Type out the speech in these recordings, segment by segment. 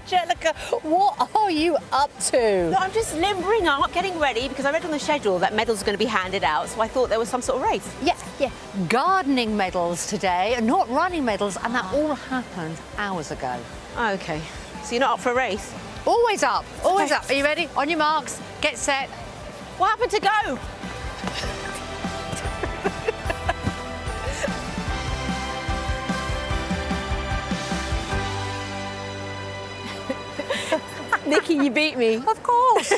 Angellica, what are you up to? I'm just limbering up, getting ready, because I read on the schedule that medals are going to be handed out, so I thought there was some sort of race. Yeah. Gardening medals today, not running medals, and that all happened hours ago. Oh, OK. So you're not up for a race? Always up, always up. Are you ready? On your marks, get set. What happened to go? Nicki, you beat me. Of course.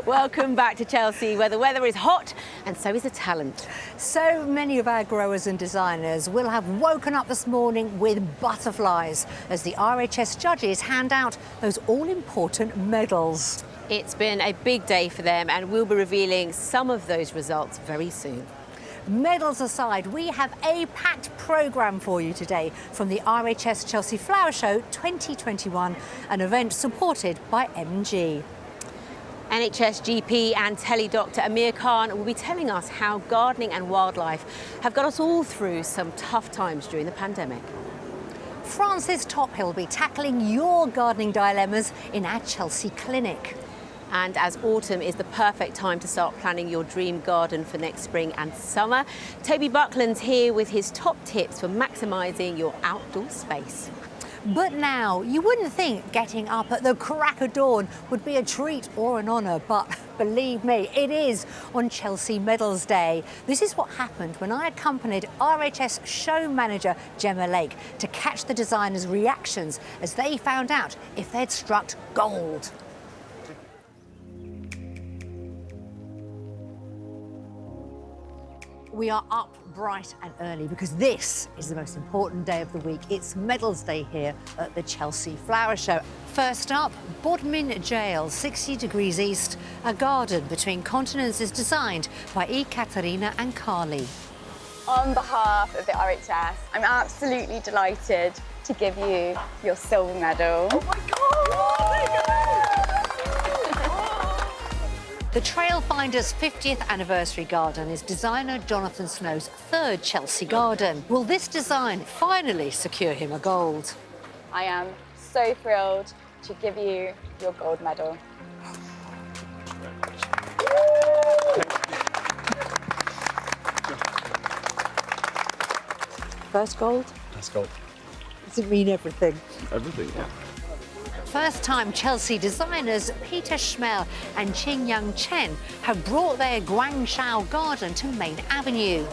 Welcome back to Chelsea, where the weather is hot and so is the talent. So many of our growers and designers will have woken up this morning with butterflies as the RHS judges hand out those all-important medals. It's been a big day for them, and we'll be revealing some of those results very soon. Medals aside, we have a packed programme for you today from the RHS Chelsea Flower Show 2021, an event supported by M&G. NHS GP and tele-doctor Amir Khan will be telling us how gardening and wildlife have got us all through some tough times during the pandemic. Frances Tophill will be tackling your gardening dilemmas in our Chelsea clinic. And as autumn is the perfect time to start planning your dream garden for next spring and summer, Toby Buckland's here with his top tips for maximising your outdoor space. But now, you wouldn't think getting up at the crack of dawn would be a treat or an honour, but believe me, it is on Chelsea Medals Day. This is what happened when I accompanied RHS show manager Gemma Lake to catch the designers' reactions as they found out if they'd struck gold. We are up bright and early because this is the most important day of the week. It's Medals Day here at the Chelsea Flower Show. First up, Bodmin Jail, 60 degrees east. A garden between continents is designed by Ekaterina and Carly. On behalf of the RHS, I'm absolutely delighted to give you your silver medal. Oh my God! Oh my God! The Trailfinders 50th anniversary garden is designer Jonathan Snow's third Chelsea garden. Will this design finally secure him a gold? I am so thrilled to give you your gold medal. First gold? First gold. Does it mean everything? Everything, yeah. First-time Chelsea designers Peter Schmel and Qingyang Chen have brought their Guangzhou garden to Main Avenue.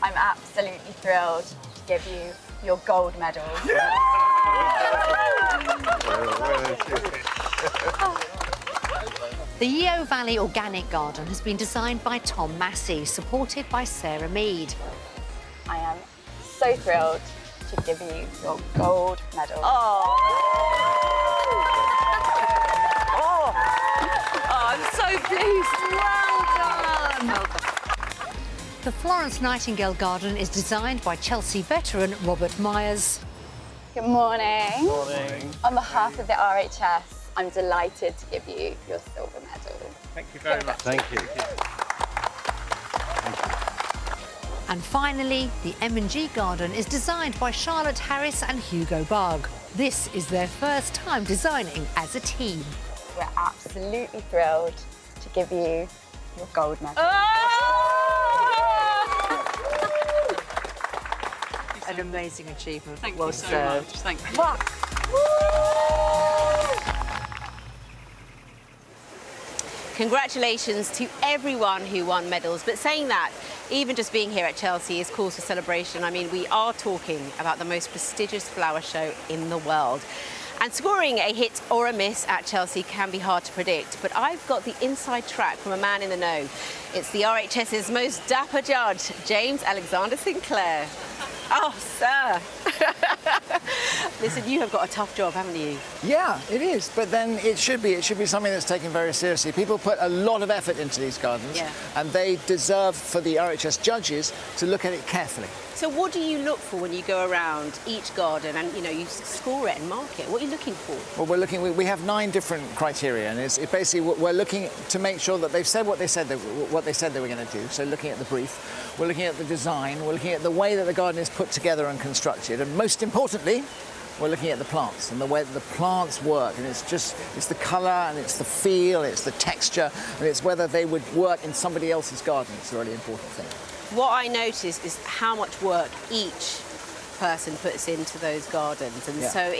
I'm absolutely thrilled to give you your gold medal. The Yeo Valley Organic Garden has been designed by Tom Massey, supported by Sarah Mead. I am so thrilled to give you your gold medal. I'm so pleased. Well done. The Florence Nightingale Garden is designed by Chelsea veteran Robert Myers. Good morning. Morning. On behalf of the RHS, I'm delighted to give you your silver medal. Thank you very much. Thank you. And finally, the M&G Garden is designed by Charlotte Harris and Hugo Bug. This is their first time designing as a team. We're absolutely thrilled to give you your gold medal. An amazing achievement. Thank well you so served. much. Thank you. Well, Congratulations to everyone who won medals. But saying that, even just being here at Chelsea is cause for celebration. I mean, we are talking about the most prestigious flower show in the world. And scoring a hit or a miss at Chelsea can be hard to predict, but I've got the inside track from a man in the know. It's the RHS's most dapper judge, James Alexander Sinclair. Oh, sir. Listen, you have got a tough job, haven't you? Yeah, it is, but then it should be something that's taken very seriously. People put a lot of effort into these gardens, Yeah. and they deserve for the RHS judges to look at it carefully. So what do you look for when you go around each garden and, you know, you score it and mark it? What are you looking for? Well, we have 9 different criteria, and it's basically we're looking to make sure that they've said what they said they were going to do. So looking at the brief, we're looking at the design, we're looking at the way that the garden is put together and constructed, and most importantly, we're looking at the plants and the way that the plants work, and it's the colour and it's the feel, it's the texture, and it's whether they would work in somebody else's garden. It's a really important thing. What I notice is how much work each person puts into those gardens, and so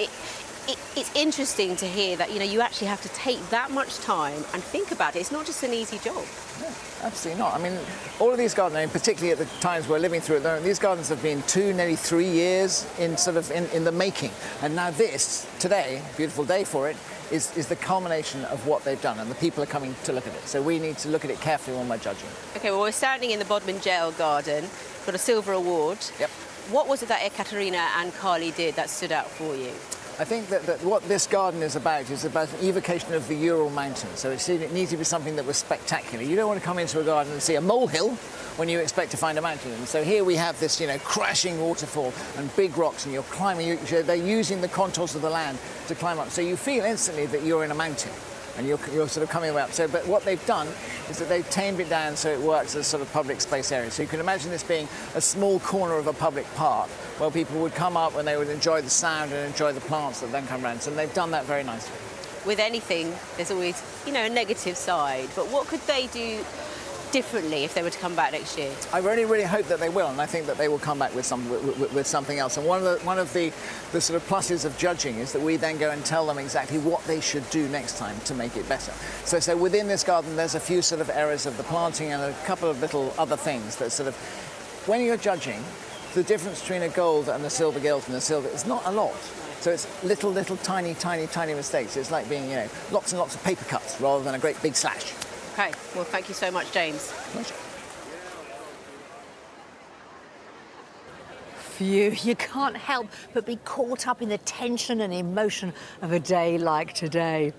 it's interesting to hear that, you know, you actually have to take that much time and think about it. It's not just an easy job. No, absolutely not. I mean, all of these gardens, particularly at the times we're living through it, these gardens have been 2, nearly 3 years in the making, and now this today, beautiful day for it, is the culmination of what they've done, and the people are coming to look at it. So we need to look at it carefully when we're judging. Okay, well, we're standing in the Bodmin Jail Garden, got a silver award. Yep. What was it that Ekaterina and Carly did that stood out for you? I think that what this garden is about an evocation of the Ural Mountains. So it needs to be something that was spectacular. You don't want to come into a garden and see a molehill when you expect to find a mountain. And so here we have this, you know, crashing waterfall and big rocks, and you're climbing. They're using the contours of the land to climb up. So you feel instantly that you're in a mountain, and you're sort of coming up. So, but what they've done is that they've tamed it down so it works as sort of public space area. So you can imagine this being a small corner of a public park where people would come up and they would enjoy the sound and enjoy the plants that then come around. So they've done that very nicely. With anything, there's always, you know, a negative side. But what could they do differently if they were to come back next year? I really hope that they will, and I think that they will come back with something else. And one of the sort of pluses of judging is that we then go and tell them exactly what they should do next time to make it better. So within this garden, there's a few sort of errors of the planting and a couple of little other things that sort of, when you're judging, the difference between a gold and a silver gilt and a silver is not a lot. So it's little tiny mistakes. It's like being, you know, lots and lots of paper cuts rather than a great big slash. Okay, well, thank you so much, James. Pleasure. Phew, you can't help but be caught up in the tension and emotion of a day like today.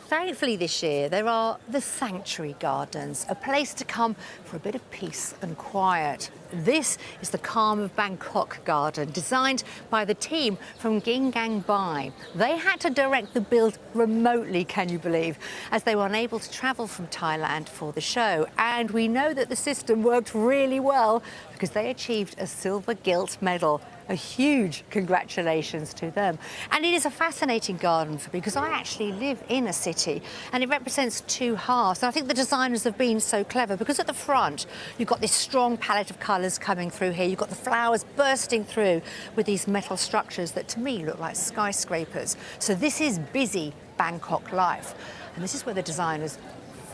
Thankfully this year there are the Sanctuary Gardens, a place to come for a bit of peace and quiet. This is the Calm of Bangkok garden, designed by the team from Gingang Bai. They had to direct the build remotely, can you believe, as they were unable to travel from Thailand for the show. And we know that the system worked really well because they achieved a silver gilt medal. A huge congratulations to them. And it is a fascinating garden for me because I actually live in a city and it represents 2 halves. And I think the designers have been so clever because at the front, you've got this strong palette of colours coming through here. You've got the flowers bursting through with these metal structures that to me look like skyscrapers. So this is busy Bangkok life. And this is where the designers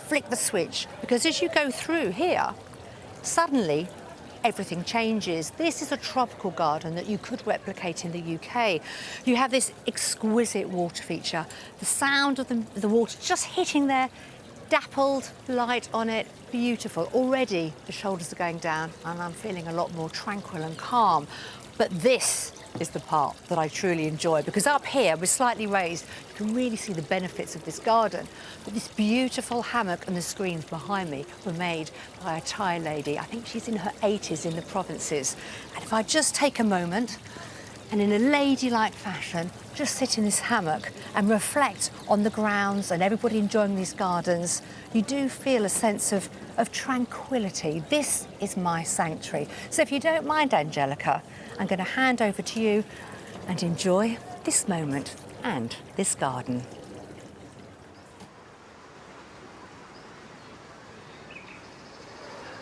flick the switch, because as you go through here, suddenly everything changes. This is a tropical garden that you could replicate in the UK. You have this exquisite water feature, the sound of the water just hitting there, dappled light on it, beautiful. Already the shoulders are going down and I'm feeling a lot more tranquil and calm. But this is the part that I truly enjoy, because up here, we're slightly raised, you can really see the benefits of this garden. But this beautiful hammock and the screens behind me were made by a Thai lady. I think she's in her 80s in the provinces. And if I just take a moment and in a ladylike fashion, just sit in this hammock and reflect on the grounds and everybody enjoying these gardens, you do feel a sense of tranquility. This is my sanctuary. So if you don't mind, Angellica, I'm going to hand over to you and enjoy this moment and this garden.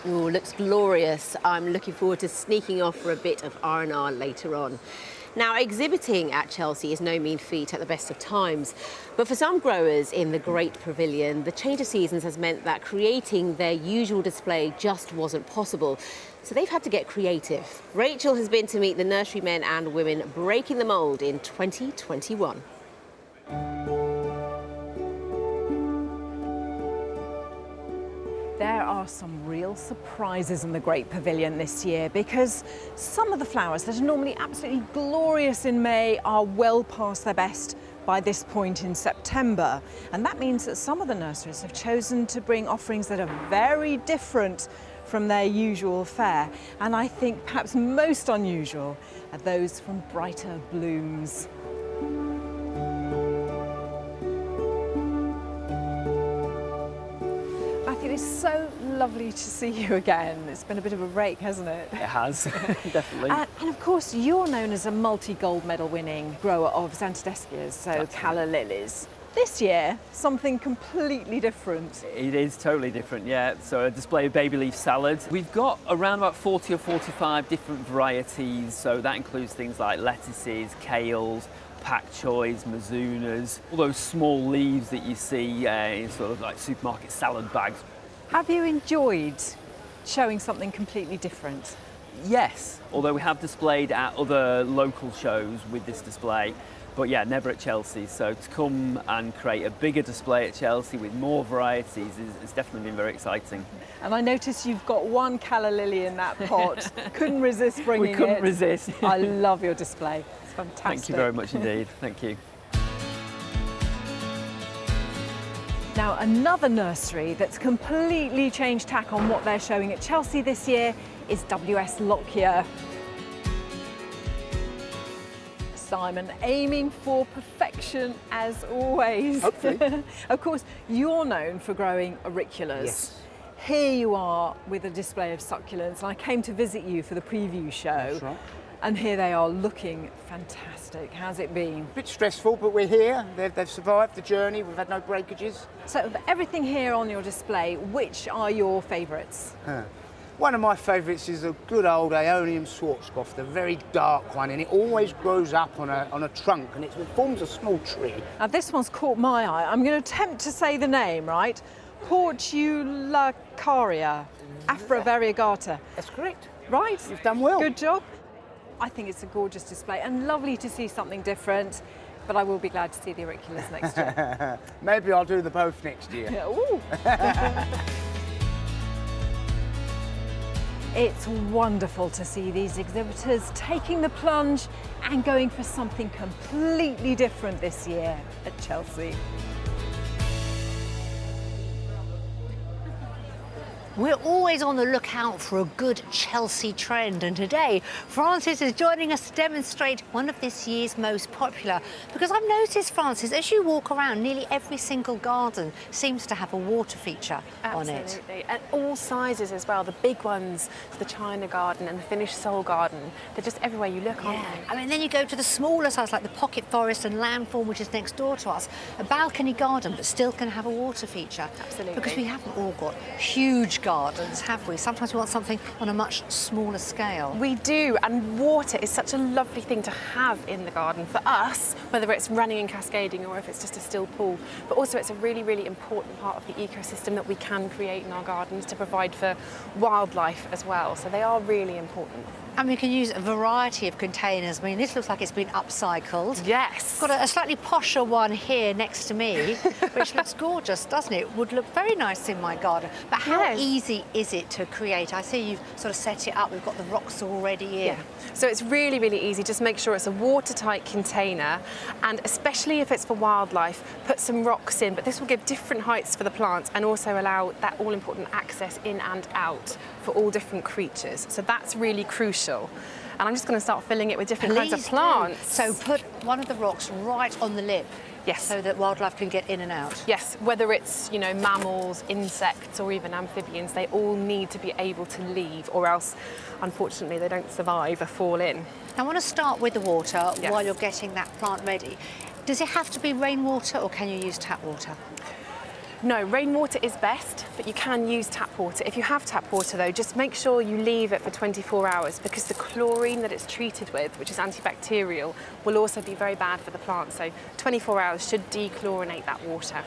Ooh, looks glorious. I'm looking forward to sneaking off for a bit of R&R later on. Now, exhibiting at Chelsea is no mean feat at the best of times, but for some growers in the Great Pavilion, the change of seasons has meant that creating their usual display just wasn't possible. So they've had to get creative. Rachel has been to meet the nurserymen and women breaking the mould in 2021. There are some real surprises in the Great Pavilion this year, because some of the flowers that are normally absolutely glorious in May are well past their best by this point in September. And that means that some of the nurseries have chosen to bring offerings that are very different from their usual fare. And I think perhaps most unusual are those from brighter blooms. It's so lovely to see you again. It's been a bit of a break, hasn't it? It has, definitely. And of course, you're known as a multi-gold medal winning grower of Xanthodeskias, so calla lilies. This year, something completely different. It is totally different, yeah. So a display of baby leaf salad. We've got around about 40 or 45 different varieties. So that includes things like lettuces, kales, pak choys, mizunas, all those small leaves that you see in sort of like supermarket salad bags. Have you enjoyed showing something completely different? Yes, although we have displayed at other local shows with this display, but yeah, never at Chelsea. So to come and create a bigger display at Chelsea with more varieties is definitely been very exciting. And I notice you've got one calla lily in that pot. Couldn't resist bringing it. We couldn't resist. I love your display. It's fantastic. Thank you very much indeed. Thank you. Now, another nursery that's completely changed tack on what they're showing at Chelsea this year is WS Lockyer. Simon, aiming for perfection as always. Hopefully. Of course, you're known for growing auriculas. Yes. Here you are with a display of succulents, and I came to visit you for the preview show. That's right. And here they are looking fantastic. How's it been? A bit stressful, but we're here. They've survived the journey. We've had no breakages. So of everything here on your display, which are your favourites? One of my favourites is a good old Aeonium Schwarzkopf, the very dark one, and it always grows up on a trunk, and it forms a small tree. Now this one's caught my eye. I'm going to attempt to say the name, right? Portulacaria afra-variegata. That's correct. Right? You've done well. Good job. I think it's a gorgeous display and lovely to see something different, but I will be glad to see the auriculas next year. Maybe I'll do the both next year. Yeah, ooh. It's wonderful to see these exhibitors taking the plunge and going for something completely different this year at Chelsea. We're always on the lookout for a good Chelsea trend, and today Frances is joining us to demonstrate one of this year's most popular. Because I've noticed, Frances, as you walk around, nearly every single garden seems to have a water feature on it. Absolutely, and all sizes as well. The big ones, the China garden and the Finnish Soul garden, they're just everywhere you look, aren't they? I mean, then you go to the smaller size, like the Pocket Forest and Lamthorn, which is next door to us. A balcony garden, but still can have a water feature. Absolutely. Because we haven't all got huge gardens, have we? Sometimes we want something on a much smaller scale. We do, and water is such a lovely thing to have in the garden for us, whether it's running and cascading or if it's just a still pool. But also it's a really, really important part of the ecosystem that we can create in our gardens to provide for wildlife as well. So they are really important. And we can use a variety of containers. I mean, this looks like it's been upcycled. Yes. Got a slightly posher one here next to me, which looks gorgeous, doesn't it? Would look very nice in my garden. But how easy is it to create? I see you've sort of set it up. We've got the rocks already in. Yeah. So it's really, really easy. Just make sure it's a watertight container, and especially if it's for wildlife, put some rocks in. But this will give different heights for the plants and also allow that all-important access in and out for all different creatures. So that's really crucial. And I'm just going to start filling it with different kinds of plants. So put one of the rocks right on the lip. Yes. So that wildlife can get in and out. Yes, whether it's, you know, mammals, insects, or even amphibians, they all need to be able to leave, or else, unfortunately, they don't survive or fall in. I want to start with the water Yes. while you're getting that plant ready. Does it have to be rainwater, or can you use tap water? No, rainwater is best, but you can use tap water. If you have tap water though, just make sure you leave it for 24 hours because the chlorine that it's treated with, which is antibacterial, will also be very bad for the plant. So 24 hours should dechlorinate that water.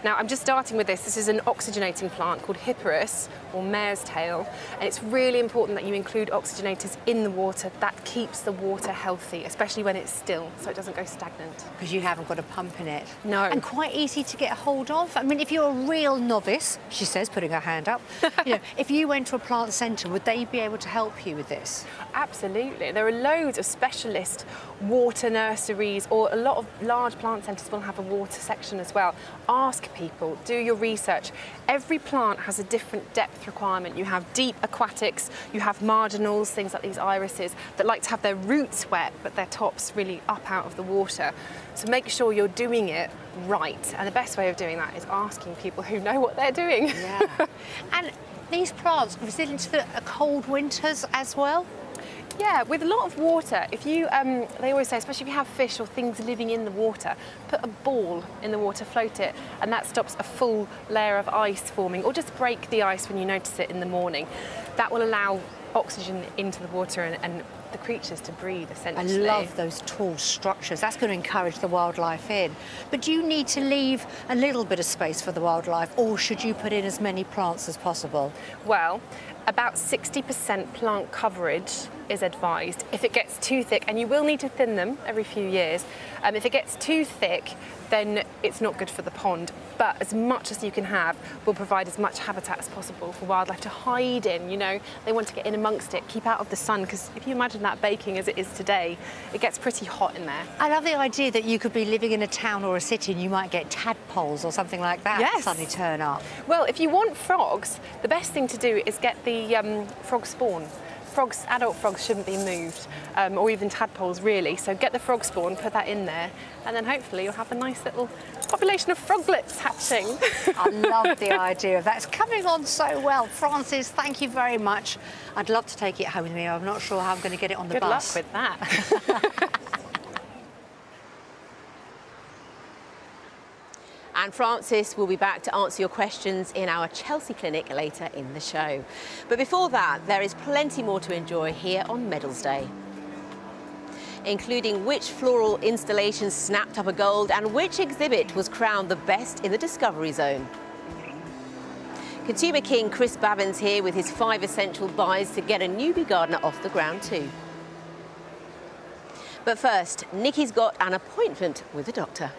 Now I'm just starting with this. This is an oxygenating plant called Hipparus, or mare's tail, and it's really important that you include oxygenators in the water. That keeps the water healthy, especially when it's still, so it doesn't go stagnant. Because you haven't got a pump in it. No. And quite easy to get a hold of. I mean, if you're a real novice, she says, putting her hand up, you know, if you went to a plant centre, would they be able to help you with this? Absolutely. There are loads of specialist water nurseries, or a lot of large plant centres will have a water section as well. Ask people. Do your research. Every plant has a different depth requirement. You have deep aquatics, you have marginals, things like these irises, that like to have their roots wet, but their tops really up out of the water. So make sure you're doing it right. And the best way of doing that is asking people who know what they're doing. Yeah. And these plants resilient to the cold winters as well? Yeah, with a lot of water, if you, they always say, especially if you have fish or things living in the water, put a ball in the water, float it, and that stops a full layer of ice forming, or just break the ice when you notice it in the morning. That will allow oxygen into the water and the creatures to breathe, essentially. I love those tall structures. That's going to encourage the wildlife in. But do you need to leave a little bit of space for the wildlife, or should you put in as many plants as possible? Well, about 60% plant coverage is advised. If it gets too thick, and you will need to thin them every few years, if it gets too thick, then it's not good for the pond. But as much as you can have will provide as much habitat as possible for wildlife to hide in. You know, they want to get in amongst it, keep out of the sun, because if you imagine that baking as it is today, it gets pretty hot in there. I love the idea that you could be living in a town or a city and you might get tadpoles or something like that suddenly turn up. Well, if you want frogs, the best thing to do is get the frog spawn. Frogs, adult frogs shouldn't be moved, or even tadpoles really. So get the frog spawn, put that in there, and then hopefully you'll have a nice little population of froglets hatching. I love the idea of that. It's coming on so well. Frances, thank you very much. I'd love to take it home with me. I'm not sure how I'm going to get it on the bus. Good luck with that. And Frances will be back to answer your questions in our Chelsea clinic later in the show. But before that, there is plenty more to enjoy here on Medals Day, including which floral installation snapped up a gold and which exhibit was crowned the best in the Discovery Zone. Consumer King Chris Bavin's here with his 5 essential buys to get a newbie gardener off the ground too. But first, Nicki's got an appointment with the doctor.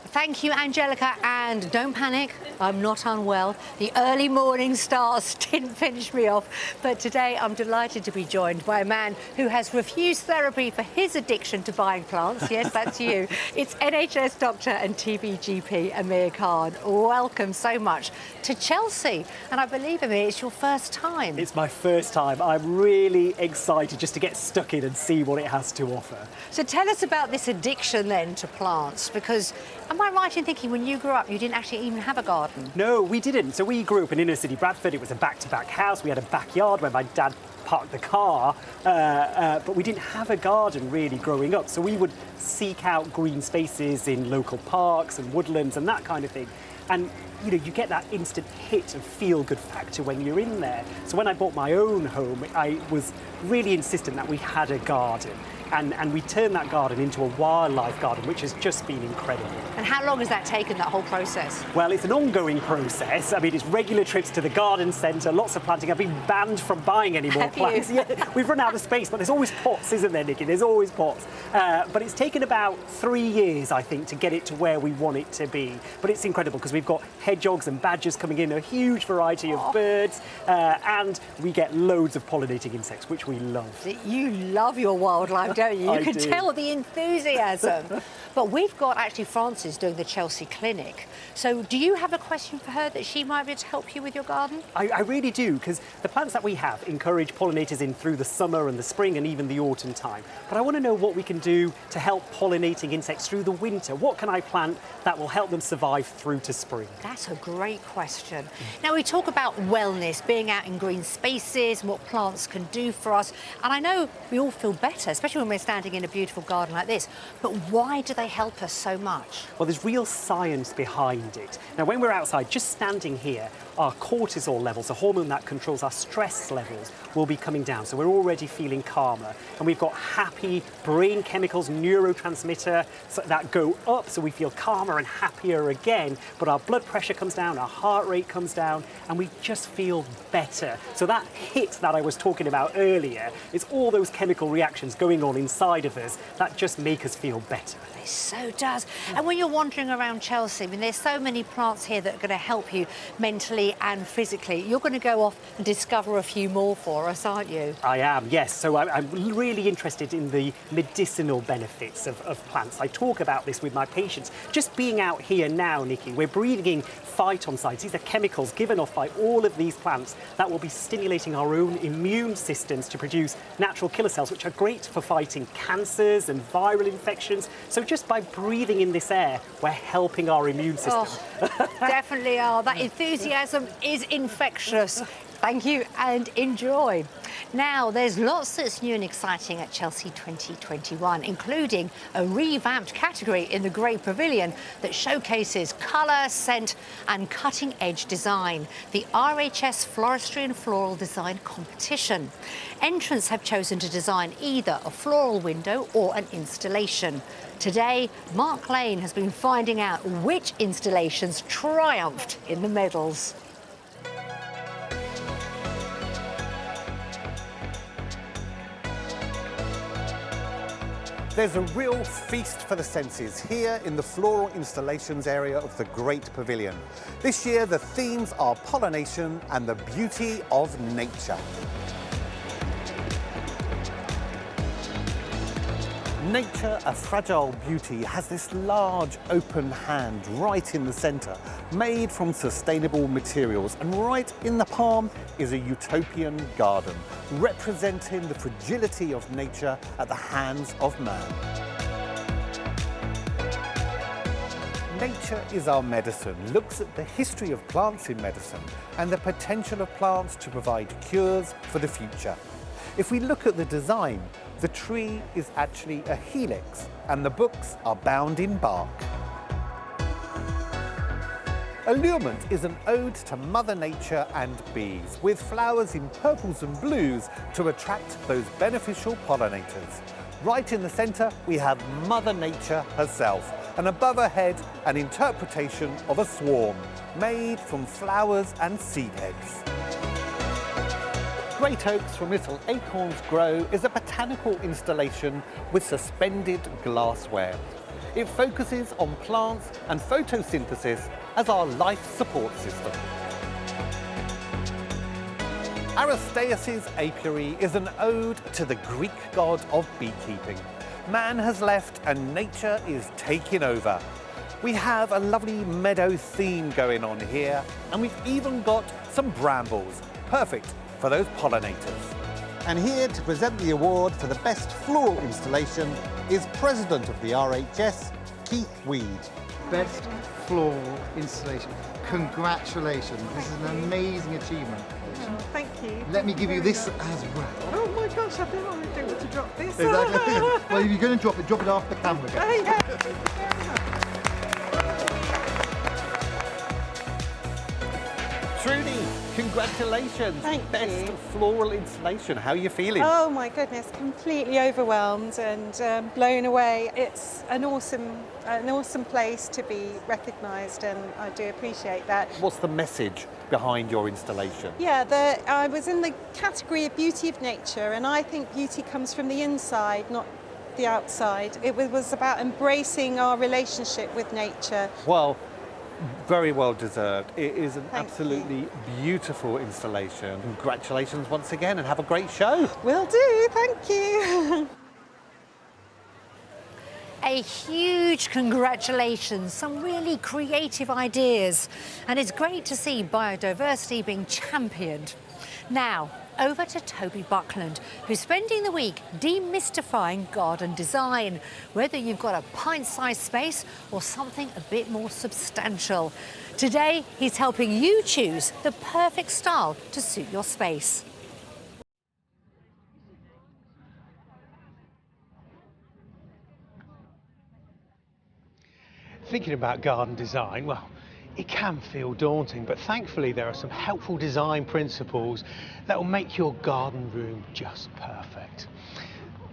Thank you, Angellica, and don't panic, I'm not unwell. The early morning stars didn't finish me off, but today I'm delighted to be joined by a man who has refused therapy for his addiction to buying plants. Yes, that's you. It's NHS doctor and TB Amir Khan. Welcome so much to Chelsea, and I believe, Amir, it's your first time. It's my first time. I'm really excited just to get stuck in and see what it has to offer. So tell us about this addiction then to plants, because am I right in thinking when you grew up you didn't actually even have a garden? No, we didn't. So we grew up in inner city Bradford. It was a back-to-back house. We had a backyard where my dad parked the car, but we didn't have a garden really growing up. So we would seek out green spaces in local parks and woodlands and that kind of thing. And you know, you get that instant hit of feel-good factor when you're in there. So when I bought my own home, I was really insistent that we had a garden. And we turned that garden into a wildlife garden, which has just been incredible. And how long has that taken, that whole process? Well, it's an ongoing process. I mean, it's regular trips to the garden centre, lots of planting. I've been banned from buying any more plants. Yeah, we've run out of space, but there's always pots, isn't there, Nicki? There's always pots. But it's taken about 3 years, I think, to get it to where we want it to be. But it's incredible because we've got hedgehogs and badgers coming in, a huge variety of birds, and we get loads of pollinating insects, which we love. You love your wildlife, don't you? You I can do. tell the enthusiasm. But we've got actually Frances doing the Chelsea clinic. So do you have a question for her that she might be able to help you with your garden? I really do, because the plants that we have encourage pollinators in through the summer and the spring and even the autumn time. But I want to know what we can do to help pollinating insects through the winter. What can I plant that will help them survive through to spring? That's a great question. Now, we talk about wellness, being out in green spaces and what plants can do for us. And I know we all feel better, especially when we're standing in a beautiful garden like this. But why do they help us so much? Well, there's real science behind it. Now, when we're outside, just standing here, our cortisol levels, the hormone that controls our stress levels, will be coming down. So we're already feeling calmer. And we've got happy brain chemicals, neurotransmitter, that go up, so we feel calmer and happier again. But our blood pressure comes down, our heart rate comes down, and we just feel better. So that hit that I was talking about earlier is all those chemical reactions going on inside of us that just make us feel better. It so does. And when you're wandering around Chelsea, I mean, there's so many plants here that are going to help you mentally mentally and physically. You're going to go off and discover a few more for us, aren't you? I am, yes. So I'm really interested in the medicinal benefits of plants. I talk about this with my patients. Just being out here now, Nicki, we're breathing in phytoncides. These are chemicals given off by all of these plants that will be stimulating our own immune systems to produce natural killer cells, which are great for fighting cancers and viral infections. So just by breathing in this air, we're helping our immune system. Oh, definitely are. That enthusiasm is infectious. Thank you and enjoy. Now, there's lots that's new and exciting at Chelsea 2021, including a revamped category in the Great Pavilion that showcases colour, scent and cutting-edge design, the RHS Floristry and Floral Design Competition. Entrants have chosen to design either a floral window or an installation. Today, Mark Lane has been finding out which installations triumphed in the medals. There's a real feast for the senses here in the floral installations area of the Great Pavilion. This year, the themes are pollination and the beauty of nature. Nature, a fragile beauty, has this large open hand right in the centre, made from sustainable materials, and right in the palm is a utopian garden, representing the fragility of nature at the hands of man. Nature is Our Medicine looks at the history of plants in medicine and the potential of plants to provide cures for the future. If we look at the design, the tree is actually a helix and the books are bound in bark. Allurement is an ode to Mother Nature and bees, with flowers in purples and blues to attract those beneficial pollinators. Right in the centre, we have Mother Nature herself, and above her head, an interpretation of a swarm, made from flowers and seed heads. Great Oaks from Little Acorns Grow is a botanical installation with suspended glassware. It focuses on plants and photosynthesis as our life support system. Aristaeus' apiary is an ode to the Greek god of beekeeping. Man has left and nature is taking over. We have a lovely meadow theme going on here, and we've even got some brambles, perfect for those pollinators. And here to present the award for the best floral installation is President of the RHS, Keith Weed. Best floral installation. Congratulations, this is an amazing achievement. Oh, thank you. Let me give you this as well. Oh my gosh, I don't know what to drop this. Exactly. Well, if you're going to drop it off the camera. Trudy, congratulations. Thank Best you. floral installation. How are you feeling? Oh my goodness, completely overwhelmed and blown away. It's an awesome place to be recognised, and I do appreciate that. What's the message behind your installation? Yeah, I was in the category of beauty of nature, and I think beauty comes from the inside, not the outside. It was about embracing our relationship with nature. Well, very well deserved. It is an absolutely beautiful installation. Congratulations once again and have a great show. Will do, thank you. A huge congratulations, some really creative ideas. And it's great to see biodiversity being championed. Now, over to Toby Buckland, who's spending the week demystifying garden design, whether you've got a pint-sized space or something a bit more substantial. Today, he's helping you choose the perfect style to suit your space. Thinking about garden design, well, it can feel daunting, but thankfully there are some helpful design principles that will make your garden room just perfect.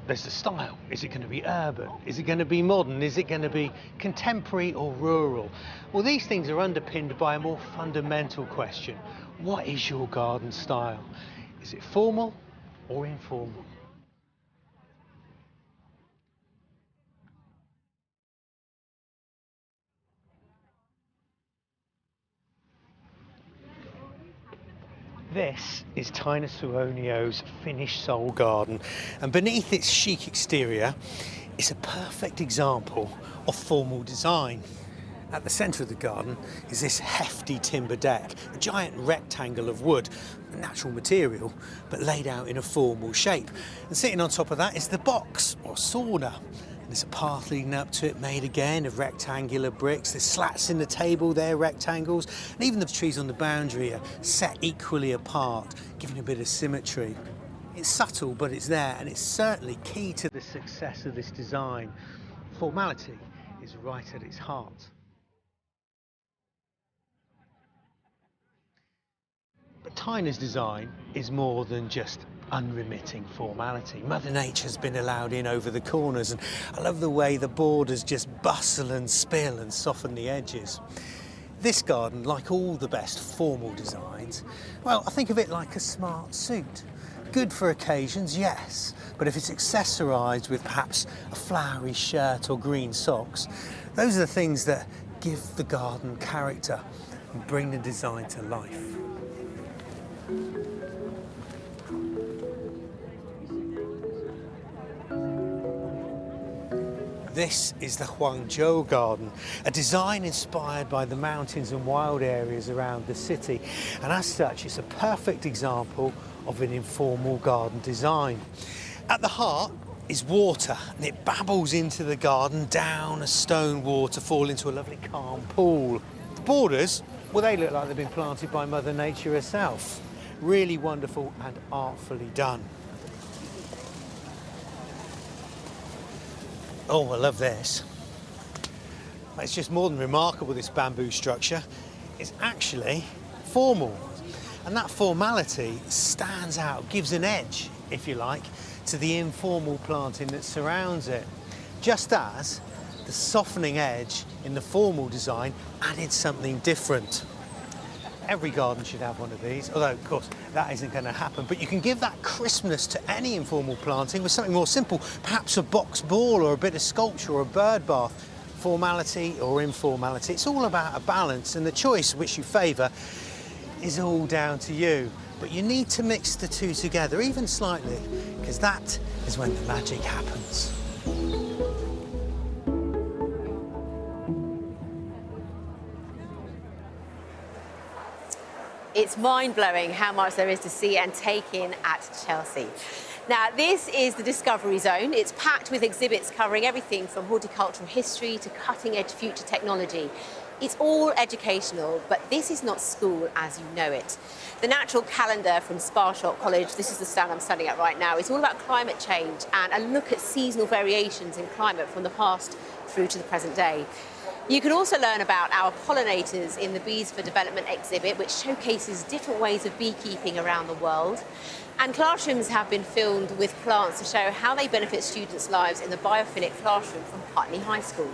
There's the style. Is it going to be urban? Is it going to be modern? Is it going to be contemporary or rural? Well, these things are underpinned by a more fundamental question. What is your garden style? Is it formal or informal? This is Tina Suonio's finished soul garden, and beneath its chic exterior is a perfect example of formal design. At the centre of the garden is this hefty timber deck, a giant rectangle of wood, a natural material, but laid out in a formal shape. And sitting on top of that is the box, or sauna. And there's a path leading up to it, made again of rectangular bricks. There's slats in the table, they're rectangles, and even the trees on the boundary are set equally apart, giving a bit of symmetry. It's subtle, but it's there, and it's certainly key to the success of this design. Formality is right at its heart. But Tina's design is more than just unremitting formality. Mother Nature's been allowed in over the corners, and I love the way the borders just bustle and spill and soften the edges. This garden, like all the best formal designs, well, I think of it like a smart suit. Good for occasions, yes, but if it's accessorised with perhaps a flowery shirt or green socks, those are the things that give the garden character and bring the design to life. This is the Huangzhou Garden, a design inspired by the mountains and wild areas around the city, and as such it's a perfect example of an informal garden design. At the heart is water, and it babbles into the garden down a stone waterfall into a lovely calm pool. The borders, well, they look like they've been planted by Mother Nature herself. Really wonderful and artfully done. Oh, I love this. It's just more than remarkable, this bamboo structure. It's actually formal. And that formality stands out, gives an edge, if you like, to the informal planting that surrounds it. Just as the softening edge in the formal design added something different. Every garden should have one of these, although, of course, that isn't going to happen. But you can give that crispness to any informal planting with something more simple, perhaps a box ball or a bit of sculpture or a bird bath. Formality or informality, it's all about a balance, and the choice which you favour is all down to you. But you need to mix the two together, even slightly, because that is when the magic happens. It's mind-blowing how much there is to see and take in at Chelsea. Now, this is the Discovery Zone. It's packed with exhibits covering everything from horticultural history to cutting-edge future technology. It's all educational, but this is not school as you know it. The natural calendar from Sparshot College, this is the stand I'm standing at right now, it's all about climate change and a look at seasonal variations in climate from the past through to the present day. You can also learn about our pollinators in the Bees for Development exhibit, which showcases different ways of beekeeping around the world. And classrooms have been filled with plants to show how they benefit students' lives in the biophilic classroom from Putney High School.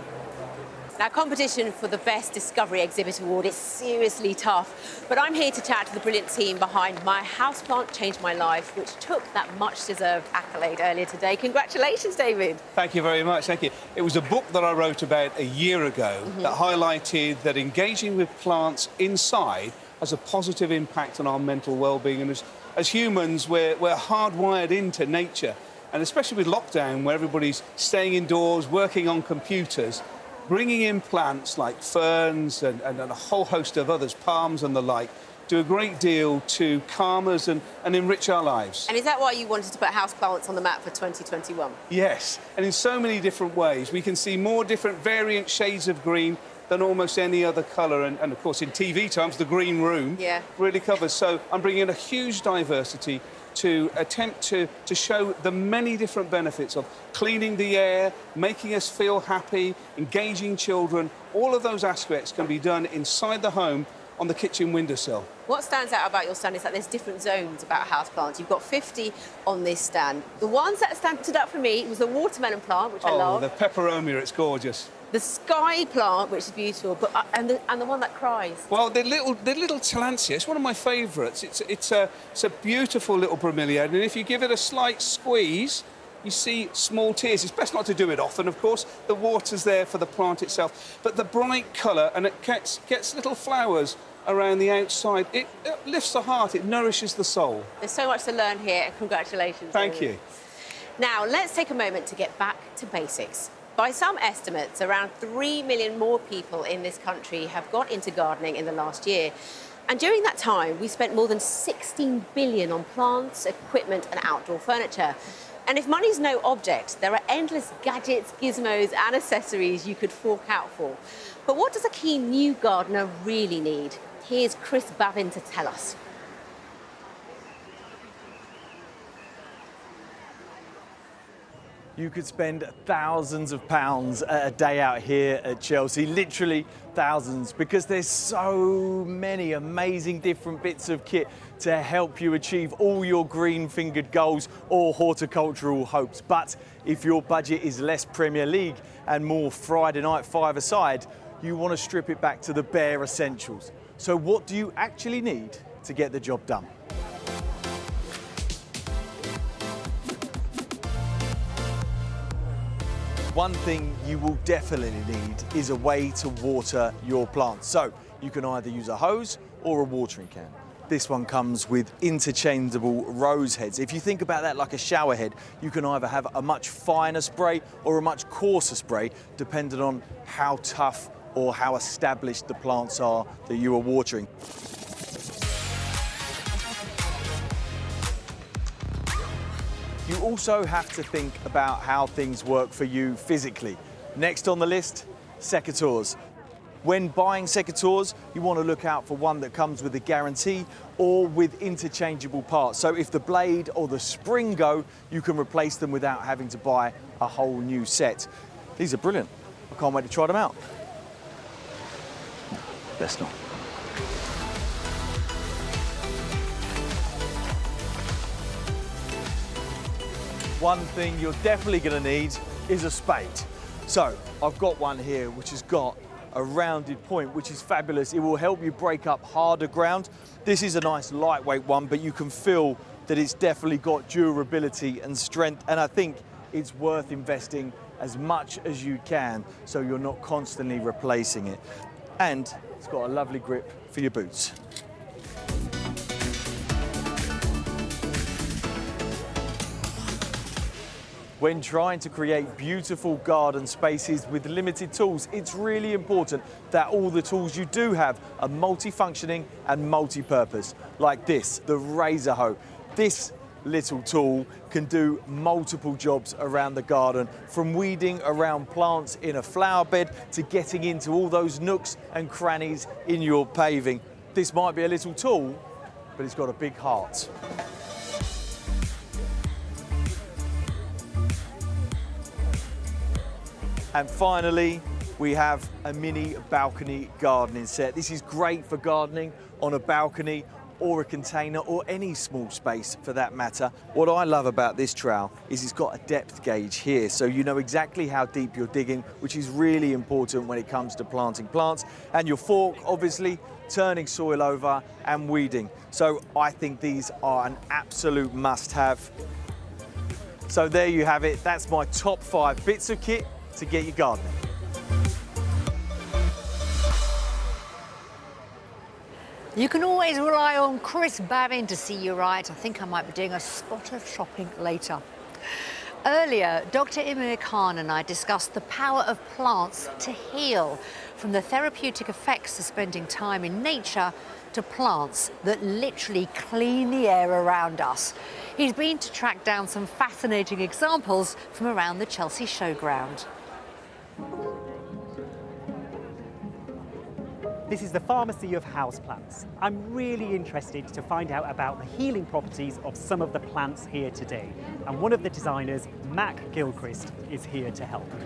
Now, competition for the Best Discovery Exhibit Award is seriously tough, but I'm here to chat to the brilliant team behind My Houseplant Changed My Life, which took that much-deserved accolade earlier today. Congratulations, David. Thank you very much, thank you. It was a book that I wrote about a year ago that highlighted that engaging with plants inside has a positive impact on our mental well-being, and as humans, we're hardwired into nature, and especially with lockdown, where everybody's staying indoors, working on computers, bringing in plants like ferns and a whole host of others, palms and the like, do a great deal to calm us and enrich our lives. And is that why you wanted to put houseplants on the map for 2021? Yes, and in so many different ways. We can see more different variant shades of green than almost any other colour, and of course in TV terms the green room really covers. So I'm bringing in a huge diversity to attempt to show the many different benefits of cleaning the air, making us feel happy, engaging children. All of those aspects can be done inside the home on the kitchen windowsill. What stands out about your stand is that there's different zones about houseplants. You've got 50 on this stand. The ones that stood out for me was the watermelon plant, which I love. Oh, the peperomia, it's gorgeous. The sky plant, which is beautiful, but and the one that cries. Well, the little Tillandsia, it's one of my favourites. It's a beautiful little bromeliad, and if you give it a slight squeeze, you see small tears. It's best not to do it often, of course. The water's there for the plant itself, but the bright colour, and it gets little flowers around the outside. It lifts the heart, it nourishes the soul. There's so much to learn here, and congratulations. Thank you. Now, let's take a moment to get back to basics. By some estimates, around 3 million more people in this country have got into gardening in the last year. And during that time, we spent more than 16 billion on plants, equipment and outdoor furniture. And if money's no object, there are endless gadgets, gizmos and accessories you could fork out for. But what does a keen new gardener really need? Here's Chris Bavin to tell us. You could spend thousands of pounds a day out here at Chelsea, literally thousands, because there's so many amazing different bits of kit to help you achieve all your green-fingered goals or horticultural hopes. But if your budget is less Premier League and more Friday night five-a-side, you want to strip it back to the bare essentials. So what do you actually need to get the job done? One thing you will definitely need is a way to water your plants. So you can either use a hose or a watering can. This one comes with interchangeable rose heads. If you think about that like a shower head, you can either have a much finer spray or a much coarser spray, depending on how tough or how established the plants are that you are watering. You also have to think about how things work for you physically. Next on the list, secateurs. When buying secateurs, you want to look out for one that comes with a guarantee or with interchangeable parts. So if the blade or the spring go, you can replace them without having to buy a whole new set. These are brilliant. I can't wait to try them out. Best not. One thing you're definitely going to need is a spade. So I've got one here which has got a rounded point, which is fabulous. It will help you break up harder ground. This is a nice lightweight one, but you can feel that it's definitely got durability and strength, and I think it's worth investing as much as you can so you're not constantly replacing it. And it's got a lovely grip for your boots. When trying to create beautiful garden spaces with limited tools, it's really important that all the tools you do have are multifunctioning and multi-purpose, like this, the razor hoe. This little tool can do multiple jobs around the garden, from weeding around plants in a flower bed to getting into all those nooks and crannies in your paving. This might be a little tool, but it's got a big heart. And finally, we have a mini balcony gardening set. This is great for gardening on a balcony or a container or any small space for that matter. What I love about this trowel is it's got a depth gauge here, so you know exactly how deep you're digging, which is really important when it comes to planting plants. And your fork, obviously, turning soil over and weeding. So I think these are an absolute must-have. So there you have it. That's my top 5 bits of kit to get you gardening. You can always rely on Chris Bavin to see you right. I think I might be doing a spot of shopping later. Earlier, Dr. Amir Khan and I discussed the power of plants to heal, from the therapeutic effects of spending time in nature to plants that literally clean the air around us. He's been to track down some fascinating examples from around the Chelsea showground. This is the pharmacy of houseplants. I'm really interested to find out about the healing properties of some of the plants here today. And one of the designers, Mac Gilchrist, is here to help me.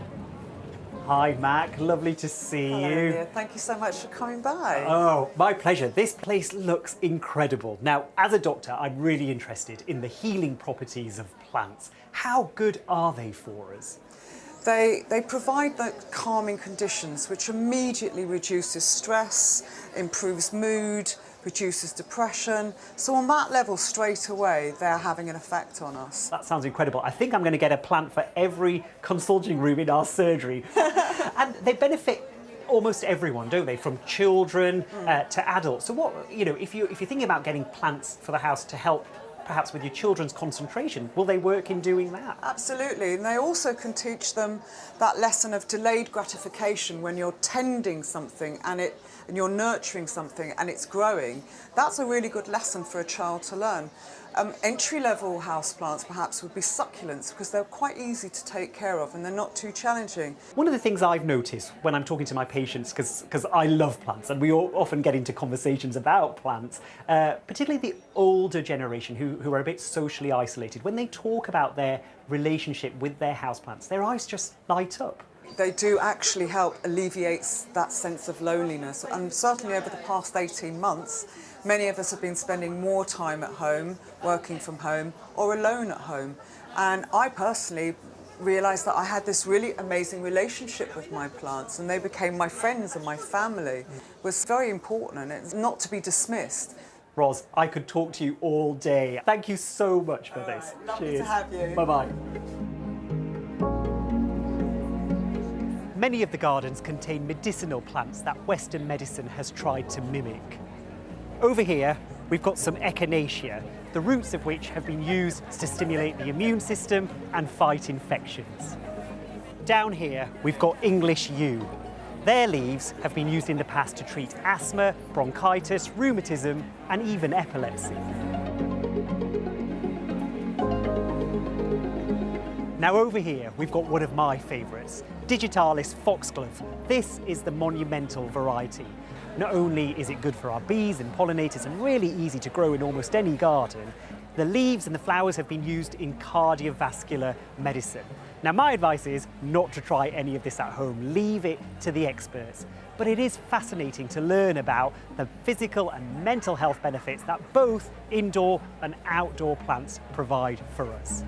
Hi, Mac. Lovely to see you. Hello, thank you so much for coming by. Oh, my pleasure. This place looks incredible. Now, as a doctor, I'm really interested in the healing properties of plants. How good are they for us? They provide the calming conditions which immediately reduces stress, improves mood, reduces depression. So on that level, straight away, they're having an effect on us. That sounds incredible. I think I'm going to get a plant for every consulting room in our surgery. And they benefit almost everyone, don't they? From children to adults. So what, you know, if you're thinking about getting plants for the house to help perhaps with your children's concentration, will they work in doing that? Absolutely, and they also can teach them that lesson of delayed gratification when you're tending something and you're nurturing something and it's growing. That's a really good lesson for a child to learn. Entry-level houseplants perhaps would be succulents because they're quite easy to take care of and they're not too challenging. One of the things I've noticed when I'm talking to my patients, because I love plants and we all often get into conversations about plants, particularly the older generation who are a bit socially isolated, when they talk about their relationship with their houseplants, their eyes just light up. They do actually help alleviate that sense of loneliness, and certainly over the past 18 months many of us have been spending more time at home, working from home or alone at home, and I personally realised that I had this really amazing relationship with my plants and they became my friends and my family. It was very important and it's not to be dismissed. Ros, I could talk to you all day. Thank you so much for this. Lovely Cheers. to have you. Bye-bye. Many of the gardens contain medicinal plants that Western medicine has tried to mimic. Over here, we've got some echinacea, the roots of which have been used to stimulate the immune system and fight infections. Down here, we've got English yew. Their leaves have been used in the past to treat asthma, bronchitis, rheumatism, and even epilepsy. Now over here, we've got one of my favourites, Digitalis foxglove. This is the monumental variety. Not only is it good for our bees and pollinators and really easy to grow in almost any garden, the leaves and the flowers have been used in cardiovascular medicine. Now my advice is not to try any of this at home, leave it to the experts. But it is fascinating to learn about the physical and mental health benefits that both indoor and outdoor plants provide for us.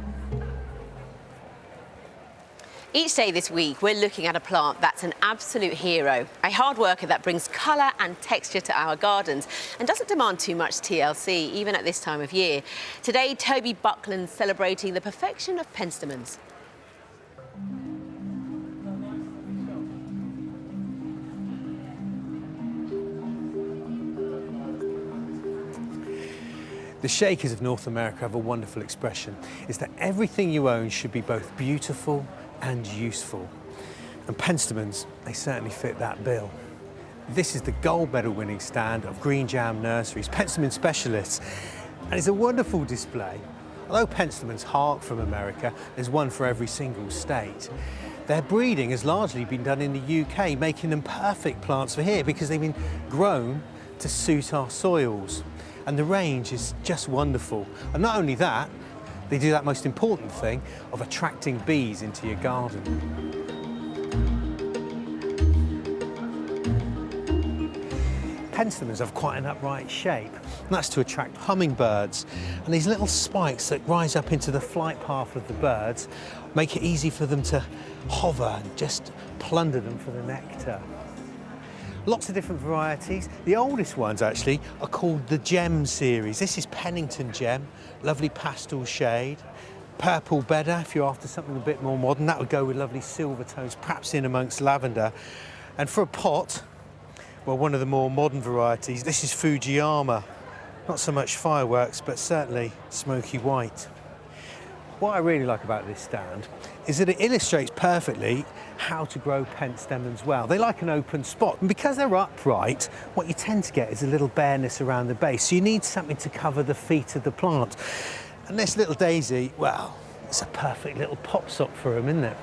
Each day this week, we're looking at a plant that's an absolute hero, a hard worker that brings colour and texture to our gardens and doesn't demand too much TLC, even at this time of year. Today, Toby Buckland's celebrating the perfection of penstemons. The Shakers of North America have a wonderful expression. It's that everything you own should be both beautiful and useful. And penstemons, they certainly fit that bill. This is the gold medal winning stand of Green Jam Nurseries, penstemon specialists. And it's a wonderful display. Although penstemons hark from America, there's one for every single state. Their breeding has largely been done in the UK, making them perfect plants for here because they've been grown to suit our soils. And the range is just wonderful. And not only that, they do that most important thing of attracting bees into your garden. Penstemons have quite an upright shape, and that's to attract hummingbirds. And these little spikes that rise up into the flight path of the birds make it easy for them to hover and just plunder them for the nectar. Lots of different varieties. The oldest ones actually are called the Gem series. This is Pennington Gem, lovely pastel shade. Purple Bedder, if you're after something a bit more modern, that would go with lovely silver tones, perhaps in amongst lavender. And for a pot, well, one of the more modern varieties, this is Fujiyama. Not so much fireworks, but certainly smoky white. What I really like about this stand is that it illustrates perfectly how to grow penstemons well. They like an open spot, and because they're upright, what you tend to get is a little bareness around the base, so you need something to cover the feet of the plant. And this little daisy, well, it's a perfect little pop sock for them, isn't it?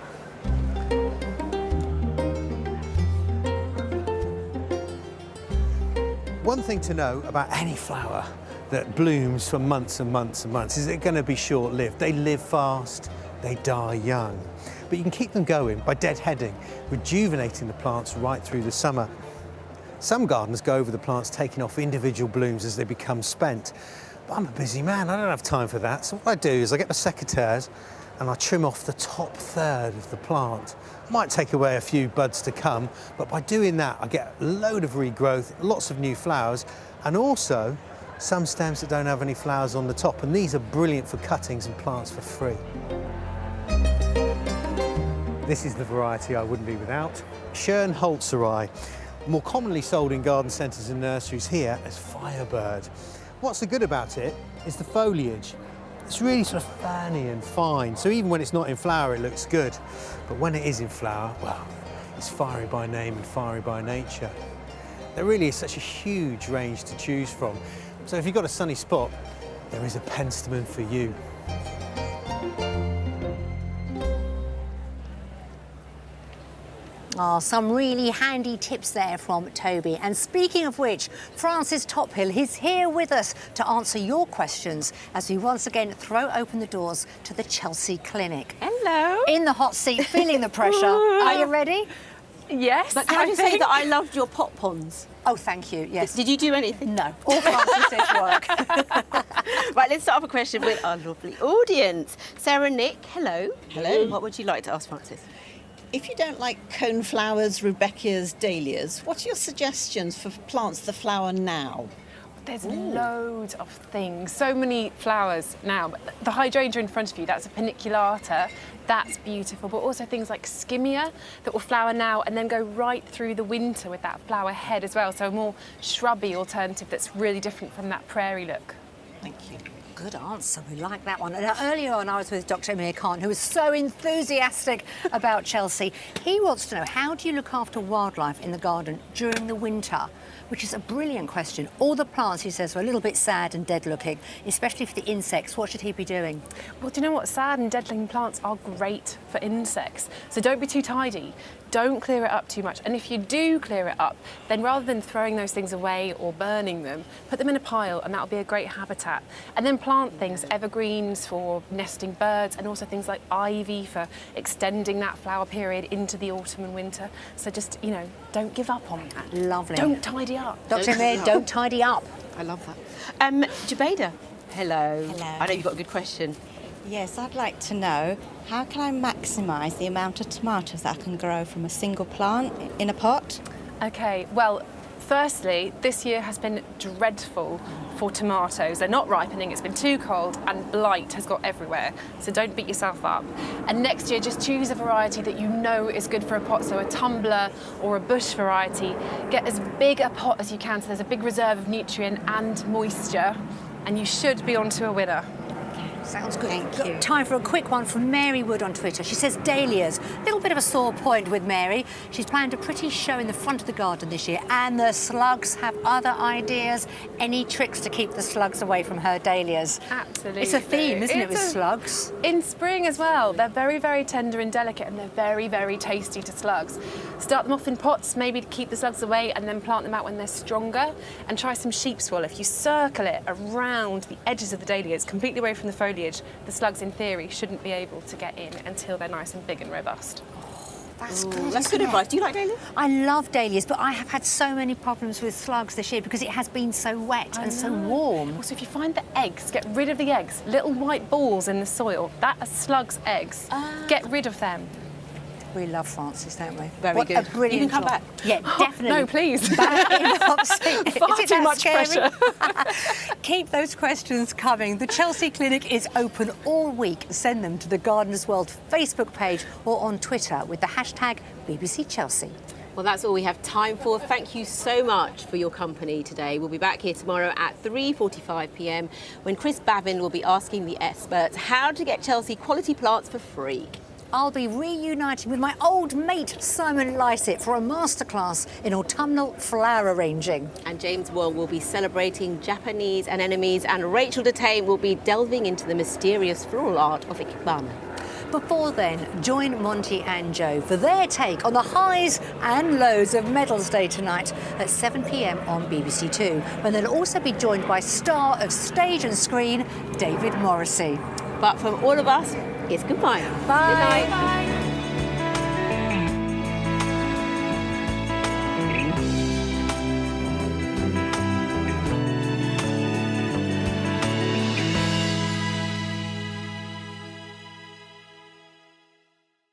One thing to know about any flower that blooms for months and months and months is they're going to be short-lived. They live fast, they die young. But you can keep them going by deadheading, rejuvenating the plants right through the summer. Some gardeners go over the plants, taking off individual blooms as they become spent. But I'm a busy man, I don't have time for that. So what I do is I get my secateurs and I trim off the top third of the plant. I might take away a few buds to come, but by doing that, I get a load of regrowth, lots of new flowers, and also some stems that don't have any flowers on the top, and these are brilliant for cuttings and plants for free. The This is the variety I wouldn't be without. Schönholzerei, more commonly sold in garden centres and nurseries here as Firebird. What's so good about it is the foliage. It's really sort of ferny and fine, so even when it's not in flower, it looks good. But when it is in flower, well, it's fiery by name and fiery by nature. There really is such a huge range to choose from. So if you've got a sunny spot, there is a penstemon for you. Oh, some really handy tips there from Toby. And speaking of which, Frances Tophill is here with us to answer your questions as we once again throw open the doors to the Chelsea Clinic. Hello. In the hot seat, feeling the pressure. Are you ready? Yes. But can I just say that I loved your pot ponds? Oh, thank you, yes. Did you do anything? No. All Frances's work. Right, let's start off a question with our lovely audience. Sarah Nick, hello. Hello. What would you like to ask Frances? If you don't like coneflowers, rudbeckias, dahlias, what are your suggestions for plants that flower now? There's loads of things, so many flowers now. The hydrangea in front of you, that's a paniculata, that's beautiful, but also things like skimmia that will flower now and then go right through the winter with that flower head as well, so a more shrubby alternative that's really different from that prairie look. Thank you. Good answer, we like that one. Now, earlier on I was with Dr. Amir Khan, who was so enthusiastic about Chelsea. He wants to know, how do you look after wildlife in the garden during the winter? Which is a brilliant question. All the plants, he says, are a little bit sad and dead looking, especially for the insects. What should he be doing? Well, do you know what? Sad and dead looking plants are great for insects. So don't be too tidy. Don't clear it up too much. And if you do clear it up, then rather than throwing those things away or burning them, put them in a pile and that'll be a great habitat. And then plant things, evergreens for nesting birds, and also things like ivy for extending that flower period into the autumn and winter. So just, you know, don't give up on that. Lovely. Don't tidy up. Dr. Amir, don't tidy up. I love that. Jabeda, hello. Hello. I know you've got a good question. Yes, I'd like to know, how can I maximise the amount of tomatoes that I can grow from a single plant in a pot? Okay, well, firstly, this year has been dreadful for tomatoes. They're not ripening, it's been too cold, and blight has got everywhere. So don't beat yourself up. And next year, just choose a variety that you know is good for a pot, so a tumbler or a bush variety. Get as big a pot as you can so there's a big reserve of nutrient and moisture, and you should be onto a winner. Sounds good. Thank you. Time for a quick one from Mary Wood on Twitter. She says dahlias. A little bit of a sore point with Mary. She's planned a pretty show in the front of the garden this year, and the slugs have other ideas. Any tricks to keep the slugs away from her dahlias? Absolutely. It's a theme, isn't it, with slugs? In spring as well. They're very, very tender and delicate, and they're very, very tasty to slugs. Start them off in pots, maybe to keep the slugs away, and then plant them out when they're stronger. And try some sheep's wool. If you circle it around the edges of the dahlias, completely away from the foliage, the slugs, in theory, shouldn't be able to get in until they're nice and big and robust. That's good. That's good advice. Do you like dahlias? I love dahlias, but I have had so many problems with slugs this year because it has been so wet and so warm. Also, if you find the eggs, get rid of the eggs. Little white balls in the soil, that are slugs' eggs. Get rid of them. We love Frances, don't we? Very what good. A brilliant You can come job. back. Yeah, definitely. No, please. Back in the hot seat. Far Is it too that much scary? pressure. Keep those questions coming. The Chelsea Clinic is open all week. Send them to the Gardener's World Facebook page or on Twitter with the hashtag BBC Chelsea. Well, that's all we have time for. Thank you so much for your company today. We'll be back here tomorrow at 3:45 p.m. when Chris Bavin will be asking the experts how to get Chelsea quality plants for free. I'll be reuniting with my old mate Simon Lysett for a masterclass in autumnal flower arranging. And James Wong will be celebrating Japanese anemones, and Rachel Detain will be delving into the mysterious floral art of Ikebana. Before then, join Monty and Joe for their take on the highs and lows of Medals Day tonight at 7 p.m. on BBC Two, when they'll also be joined by star of stage and screen, David Morrissey. But from all of us, it's goodbye. Bye. Good night. Bye.